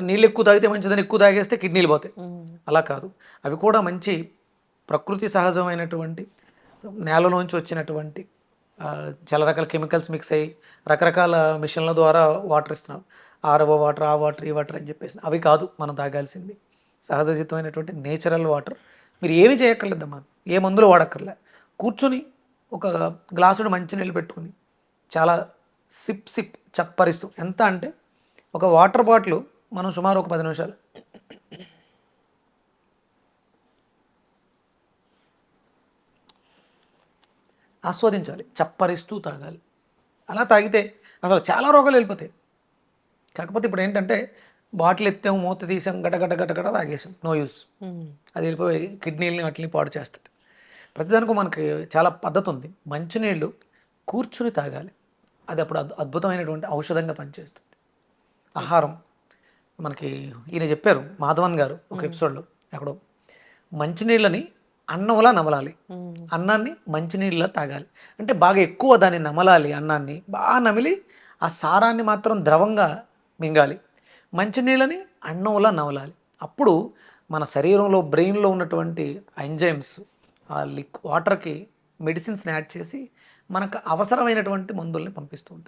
నీళ్ళు ఎక్కువ తాగితే మంచిదని ఎక్కువ తాగేస్తే కిడ్నీలు పోతాయి. అలా కాదు, అవి కూడా మంచి ప్రకృతి సహజమైనటువంటి నేలలోంచి వచ్చినటువంటి చాలా రకాల కెమికల్స్ మిక్స్ అయ్యి రకరకాల మిషన్ల ద్వారా వాటర్ ఇస్తున్నాం. ఆర్ఓ వాటర్, ఆ వాటర్, ఈ వాటర్ అని చెప్పేసి అవి కాదు మనం తాగాల్సింది. సహజసిద్ధమైనటువంటి నేచురల్ వాటర్. మీరు ఏమి చేయక్కర్లేదమ్మా, ఏ మందులు వాడక్కర్లే. కూర్చొని ఒక గ్లాసుడు మంచినీళ్ళు పెట్టుకుని చాలా సిప్ సిప్ చప్పరిస్తూ, ఎంత అంటే ఒక వాటర్ బాటిల్ మనం సుమారు ఒక 10 నిమిషాలు ఆస్వాదించాలి, చప్పరిస్తూ తాగాలి. అలా తాగితే అసలు చాలా రోగాలు వెళ్ళిపోతాయి. కాకపోతే ఇప్పుడు ఏంటంటే బాటిల్ ఎత్తాం, మూత తీసాం, గడగడ గడగడ తాగేసాం, నో యూస్. అది వెళ్ళిపోయి కిడ్నీలని వాటిని పాడు చేస్తుంది. ప్రతిదానికి మనకి చాలా పద్ధతి ఉంది. మంచినీళ్ళు కూర్చుని తాగాలి, అది అప్పుడు అద్భుతమైనటువంటి ఔషధంగా పనిచేస్తుంది. ఆహారం మనకి ఈయన చెప్పారు, మాధవన్ గారు ఒక ఎపిసోడ్లో ఎక్కడో, మంచినీళ్ళని అన్నంలా నమలాలి, అన్నాన్ని మంచినీళ్ళ తాగాలి. అంటే బాగా ఎక్కువ దాన్ని నమలాలి, అన్నాన్ని బాగా నమిలి ఆ సారాన్ని మాత్రం ద్రవంగా మింగాలి. మంచినీళ్ళని అన్నంలా నమలాలి. అప్పుడు మన శరీరంలో బ్రెయిన్లో ఉన్నటువంటి ఎంజైమ్స్ ఆ వాటర్కి మెడిసిన్స్ని యాడ్ చేసి మనకు అవసరమైనటువంటి మందుల్ని పంపిస్తూ ఉంటుంది.